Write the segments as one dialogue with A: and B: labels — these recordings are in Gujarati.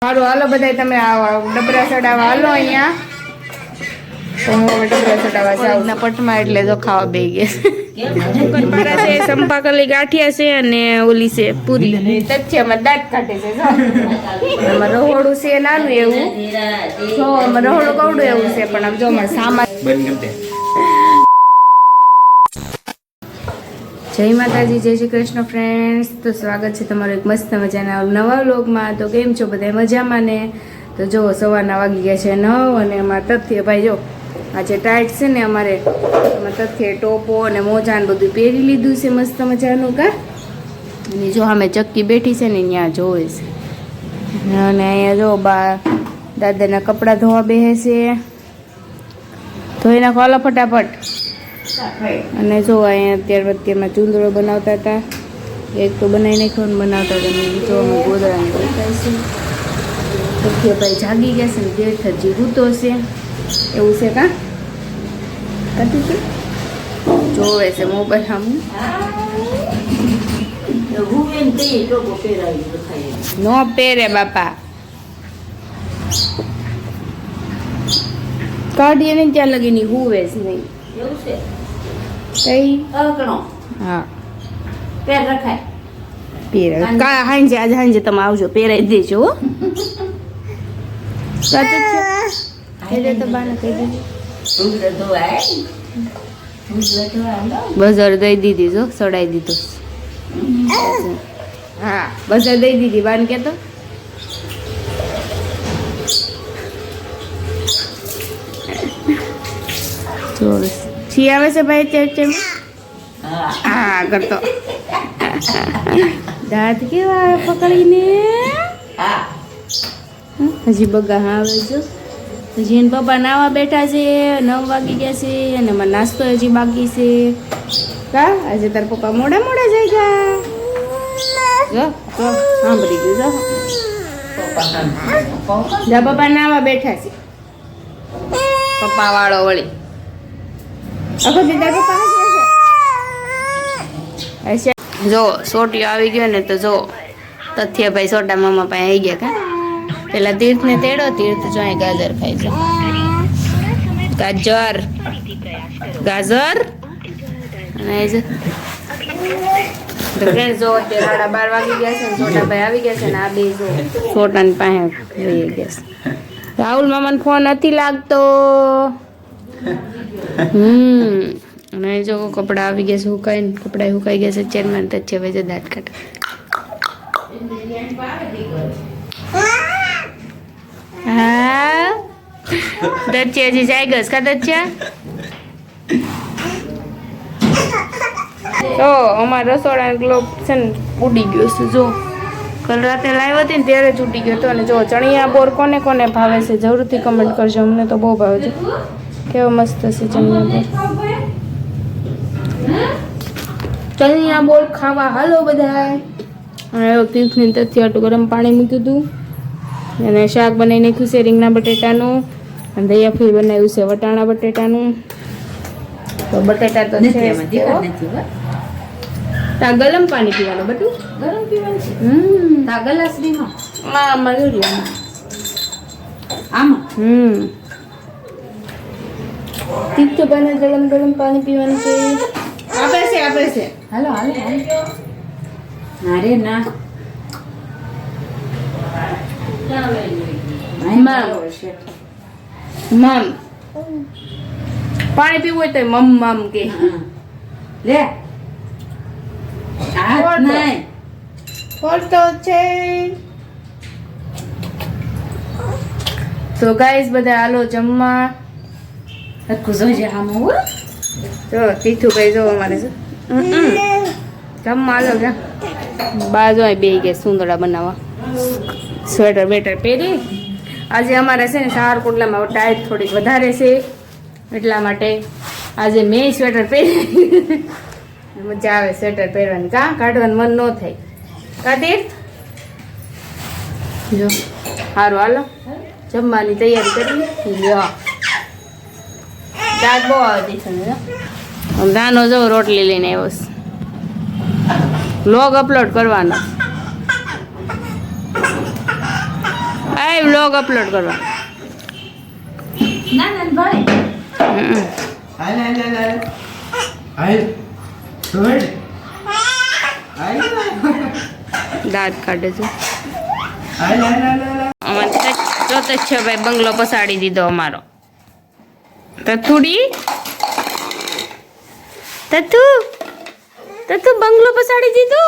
A: હાલો હાલો બધા તમે ડબરા ચડાવવા હાલો અહીંયા તો હું ડબરા ચડાવવા જાઉં ના પટમાં એટલે જો ખાવા બે ગયા મારા છે સંપાકલી ગાંઠિયા છે અને ઓલી છે પૂરી તથ્યમાં દાંત કાઢે છે એમાં રહોડું છે નાનું એવું જો રહોડું કવડું એવું છે પણ આમ જો અમારે સામાન જય માતાજી, જય શ્રી કૃષ્ણ ફ્રેન્ડ્સ. તો સ્વાગત છે તમારું એક મસ્ત મજાના નવા વ્લોગમાં. તો કેમ છો બધા મજામાં ને? તો જો સવારના વાગી ગયા છે 9 અને અમારા તથ્ય ભાઈ જો આજે ટાઈટ છે ને અમારે એમાં તથ્ય ટોપો અને મોજાને બધું પહેરી લીધું છે મસ્ત મજાનું કા. અને જો અમે ચક્કી બેઠી છે ને ત્યાં જોવે છે અને અહીંયા જો બા દાદાના કપડાં ધોવા બેસે છે. ધોઈ નાખો હાલો ફટાફટ. અને જો અહીંયા અત્યારમાં ચૂંદડો બનાવતા હતા, એક તો બનાવી નાખ્યો ને બનાવતા હતા. જો અમે ગોદડાને રોકાય છે તો ભાઈ જાગી ગયા છે ને જેઠ હજી હૂતો છે એવું છે કા કતું છે જોવે છે મોબાઈલ આમ નો પહેરે બાપા કાઢીએ ને ત્યાં લગીની હુવે જ નહીં એવું છે કઈ હા પેર રખાય પેર કા હાંજે આજ હાંજે તમે આવજો પહેરાઈ દેજો હો. સાચું છે એટલે તો બાને કહી દેજો બજાર દઈ દીધી જો સડાઈ દીધો હા બજાર દઈ દીધી બાને કેતો ચોરસ છી આવે છે ભાઈ ચેમ હા કરતો દાંત કેવા પકડીને હજી બગા હા આવે જો હજી એને પપ્પા નાવા બેઠા છે 9 વાગી ગયા છે અને મારો નાસ્તો હજી બાકી છે કા આજે તાર પપ્પા મોડા જાય ગયા જો સાંભળી ગયું જો પપ્પા નાવા બેઠા છે પપ્પા વાળો વળી આખો દીધા પપ્પા હશે જો સોટીઓ આવી ગયો ને તો જો તથ્ય ભાઈ સોટા મામા પાસે આવી ગયા કા પેલા તીર્થને તેડો તીર્થ જો અહીં ગાજર ખાય છે ગાજર અને જો ફ્રેન્ડ જો અત્યારે 12 વાગી ગયા છે ને સોટા ભાઈ આવી ગયા છે ને આ બે જો સોટાની પાસે રહી ગયા છે. રાહુલ મામાનો ફોન નથી લાગતો અને જો કપડા આવી ગયા છે સુકાઈને કપડા સુકાઈ ગયા છે ચેરમેન તથ્ય ભાઈ દાંત કાઢે હા દચ્યા હજી જાય ગસ કા દચ્યા તો અમારા રસોડા ગ્લોબ છે ને ઉડી ગયો છે જો કાલ રાતે લાવ્યો હતી ને ત્યારે જ ઉડી ગયો હતો. અને જો ચણિયા બોર કોને કોને ભાવે છે જરૂરથી કમેન્ટ કરજો, અમને તો બહુ ભાવે છે. કેવો મસ્ત છે ચણિયા બોર. ચણિયા બોર ખાવા હાલો બધા. અને તીર્થની તથ્ય આટલું ગરમ પાણી મૂક્યું હતું અને શાક બનાવી નાખ્યું છે રીંગણા બટેટાનું અને દયાફૂલ બનાવ્યું છે વટાણા બટેટાનું. તો બટેટા તો છે તા ગરમ પાણી પીવાનું બધું ગરમ પીવાનું છે તા ગલાસડીમાં આમાં જોડ્યું આમાં તીર્થ બને ગરમ પાણી પીવાનું છે. આપે છે હાલો અરે ના મમ પાણી પીવું હોય તો મમ કે લે ફોટો છે. તો ગાઈસ બધા હાલો જમવા. જો તીથુભાઈ જો અમારે છે જમવા હાલો જા બાજુ બે ગયા સુંદરા બનાવવા સ્વેટર બેટર પહેરી. આજે અમારે છે ને સારકોટલામાં ટાઈટ થોડીક વધારે છે એટલા માટે આજે મેં સ્વેટર પહેરી. મજા આવે સ્વેટર પહેરવાની કા કાઢવાનું મન ન થાય કા તીર્થ. જો સારું હાલો જમવાની તૈયારી કરી લ્યો. દાંત બહુ આવતી છે નાનો જો રોટલી લઈને આવ્યો છે વ્લોગ અપલોડ કરવાનો. લાઈવ વ્લોગ અપલોડ કરવા.
B: ના ના ભાઈ
A: દાંત કાઢે છે. ભાઈ બંગલો પસાડી દીધો અમારો. તથુડી તથુ બંગલો પસાડી દીધો.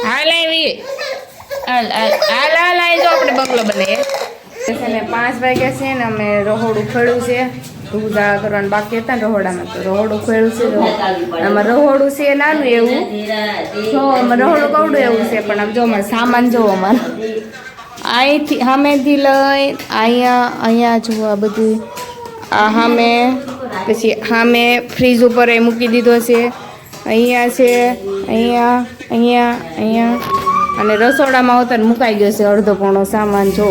A: હાલ આવી હાલ જો આપણે બંગલો બનાવીએ. 5 વાગ્યા છે ને અમે રહોડું ખોલ્યું છે. ઉજાળા કરવાનું બાકી હતા ને રહોડામાં, તો રહોડું ખોલ્યું છે. આમાં રહોડું છે નાનું એવું, જો આમાં રહોડું કવડું એવું છે, પણ આમ જો અમારે સામાન જોવો અમારે અહીંથી સામેથી લઈ અહીંયા જુઓ આ બધું. આ સામે પછી સામે ફ્રીજ ઉપર એ મૂકી દીધો છે. અહીંયા છે અહીંયા અને રસોડામાં હોતા મુકાઈ ગયો છે અડધો પોણો સામાન. જો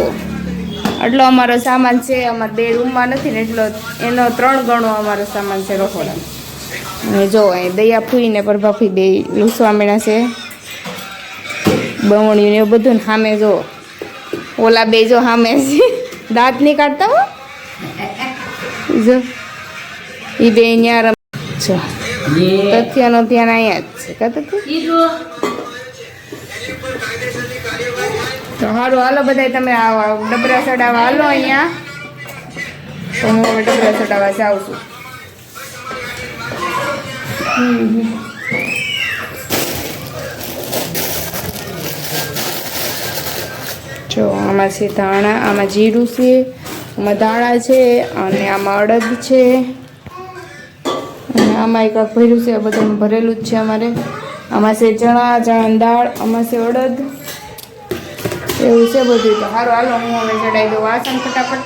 A: એટલો અમારો સામાન છે. અમારે 2 રૂમમાં નથી ને એટલો એનો 3 ગણો અમારો સામાન છે રસોડામાં. અને જો અહીં દયા ફૂઈને પ્રભાફી 2 લૂસવા મેળા છે. બવણ્યું ને એવું બધું ને સામે જો ઓલા 2 જો સામે છે દાંત નહીં કાઢતા હો. જો એ 2 અહીંયા રમે છો. તથ્યનો ધ્યાન અહીંયા જ છે. કહેતો તો સારું હાલો બધા તમે ડબરા ચડાવવા હાલો અહીંયા. તો હું હવે ડબરા ચડાવવા જાઉં છું. જો આમાં છે ધાણા, આમાં જીરું છે, આમાં ધાણા છે અને આમાં અડદ છે અને આમાં એક ભર્યું છે. બધામાં ભરેલું જ છે અમારે. આમાં છે ચણાની દાળ, આમાં છે અડદ, એવું છે બધું. તો સારું હાલો હું હવે ચડાવી દઉં વાસણ ફટાફટ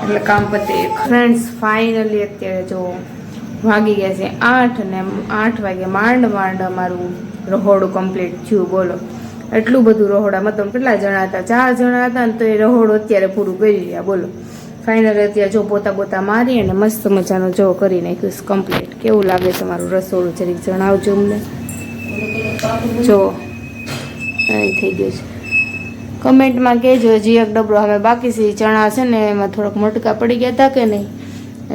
A: એટલે કામ પતે. ફ્રેન્ડ્સ ફાઇનલી અત્યારે જો વાગી ગયા છે 8 અને 8 વાગે માંડ અમારું રહોડું કમ્પ્લીટ થયું. બોલો એટલું બધું રહોડામાં તો કેટલા જણા હતા? 4 જણા હતા ને તો એ રહોડું અત્યારે પૂરું કરી રહ્યા. બોલો ફાઇનલી અત્યારે જો પોતા મારી અને મસ્ત મજાનું જો કરી નાખ્યું કમ્પ્લીટ. કેવું લાગે તમારું રસોડું જરીક જણાવજો અમને. જો અહીં થઈ ગયું છે. કમેન્ટમાં કહેજો. હજી એક ડબરો હવે બાકી છે. ચણા છે ને એમાં થોડાક મટકા પડી ગયા હતા કે નહીં,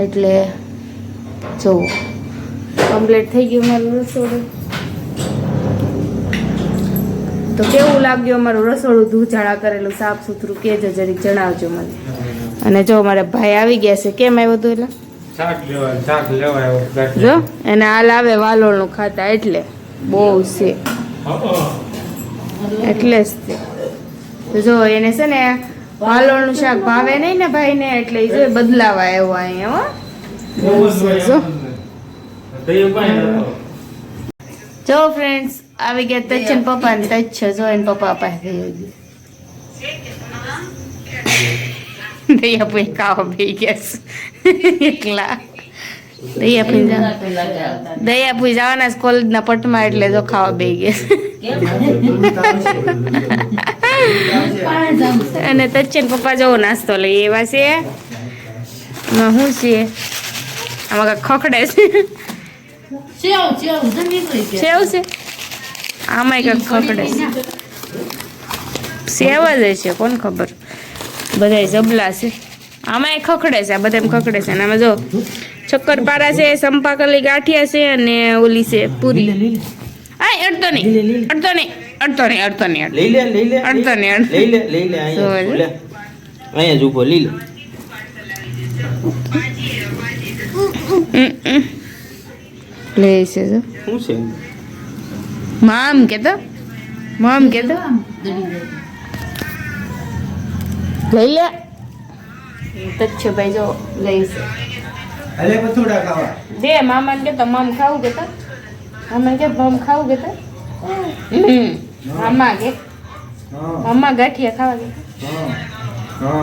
A: એટલે જો કમ્પ્લીટ થઈ ગયું મારું રસોડું. તો કેવું લાગ્યું અમારું રસોડું ધૂજાળા કરેલું સાફ સુથરું કહેજો જરીક જણાવજો મને. અને જો મારા ભાઈ આવી ગયા છે. કેમ આવ્યો હતું? એટલે જો એને હાલ આવે વાલોળનું ખાતા એટલે બહુ છે એટલે જ તે. તો જો એને છે ને વાલોળનું શાક ભાવે નહીં ને ભાઈ ને, એટલે એ જો બદલાવા આવ્યો અહીંયા. જો ફ્રેન્ડ્સ આવી ગયા તચ્છન પપ્પા ને તચ્છ જો એને પપ્પા પાસે દયા ભાઈ ખાવા બે ગયા એકલા. દયા ભાઈ જવાના કોલેજના પટમાં એટલે જો ખાવા બે ગયા. અને તચ્છન પપ્પા જેવો નાસ્તો લઈ એવા છે. એમાં શું છે? આમાં ખખડે છે. સેવ છે આમાં કંઈક ખખડે છે. સેવ જ છે કોણ ખબર. બધા જબલા છે. આમાં ખખડે છે. આ બધા ખખડે છે. અને આમાં જો શક્કરપારા છે, સંપાકલી ગાંઠિયા છે અને ઓલી છે પૂરી. આ અડતો નહીં
C: અહીંયા જ ઉભો લઈ લે.
A: લે છે
C: શું છે?
A: મામ કેતો લઈ લે. તચ્છ ભાઈ જો લઈ છે.
C: અલે પથોડા ખાવા
A: દે મામાને કેતો મમ ખાવું કેતો. મામાને કે મમ ખાવું કેતો. મામા કે મમ્મા ગાંઠિયા ખાવા કે.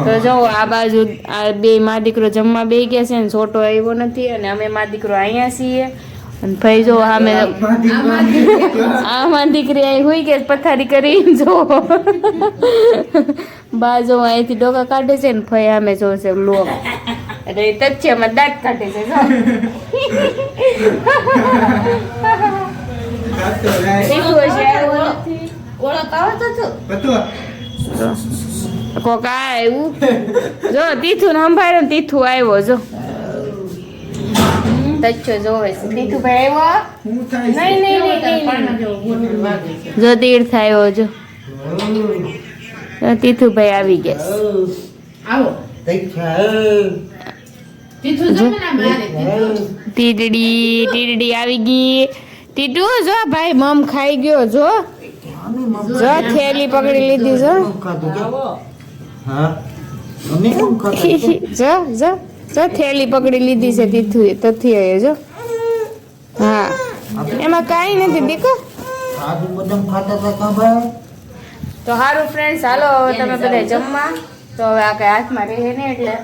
A: તો જો આ બાજુ આ 2 મા દીકરો જમવા બે ગયા છે ને છોટો આવ્યો નથી. અને અમે મા દીકરો અહીંયા છીએ. અને ભાઈ જો અમે આમાં દીકરી અહીં હોઈ ગયા પથારી કરી જો બાજુ અહીંથી ડોકા કાઢે છે ને ભાઈ અમે જોશે લોક એટલે તથ્યમાં દાંત કાઢે છે. જો કોક આવ્યું જો તીથું સંભાળ્યો ને તીથું આવ્યો જો તચ્છો જોવે છે તીથું ભાઈ આવ્યો નહીં જો તીર્થ આવ્યો જો તીથુ ભાઈ આવી ગયા
B: આવો
A: તીડડી આવી ગઈ તીટુ જો ભાઈ મમ ખાઈ ગયો જો જો થેલી પકડી લીધી જો જો જો જો થેલી પકડી લીધી છે તીથુ તથી જો હા એમાં કાંઈ નથી દીકો તો સારું ફ્રેન્ડ્સ હાલો હવે તમે બધા જમવા તો હવે આ કઈ હાથમાં રહે ને એટલે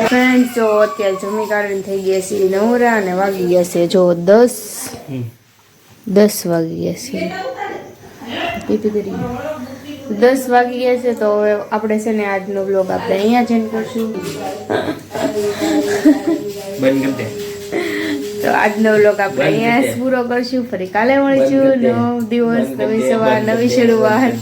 A: ફ્રેન્ડ્સ જો અત્યારે જમી કાઢીને થઈ ગયા છે નવરા અને વાગી ગયા છે જો 10 વાગી ગયા છે પીપી કરી 10 વાગી ગયા છે તો હવે આપણે છે ને આજનો બ્લોગ આપણે અહીંયા જ એન્ડ કરશું
C: બંધ કરી દે
A: તો આજનો બ્લોગ આપણે અહીંયા જ પૂરો કરશું ફરી કાલે મળીશું નવ દિવસ નવી સવાર નવી શરૂઆત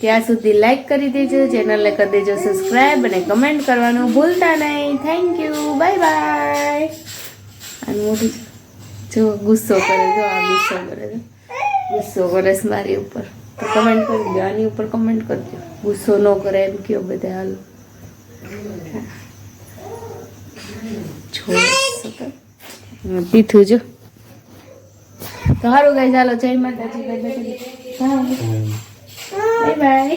A: ત્યાં સુધી લાઈક કરી દેજો ચેનલને કરી દેજો સબસ્ક્રાઈબ અને કમેન્ટ કરવાનું ભૂલતા નહીં થેન્ક યુ બાય બાય અને મોટું જો ગુસ્સો કરે જો આ ગુસ્સો કરે છે ગુસ્સો કરે છે મારી ઉપર તો કમેન્ટ કરી દો આની ઉપર કમેન્ટ કરજો ગુસ્સો ન કરે એમ કયો બધા હાલો છોડ તીથું જો તો સારું ગાય ચાલો જય માતાજી બાય બાય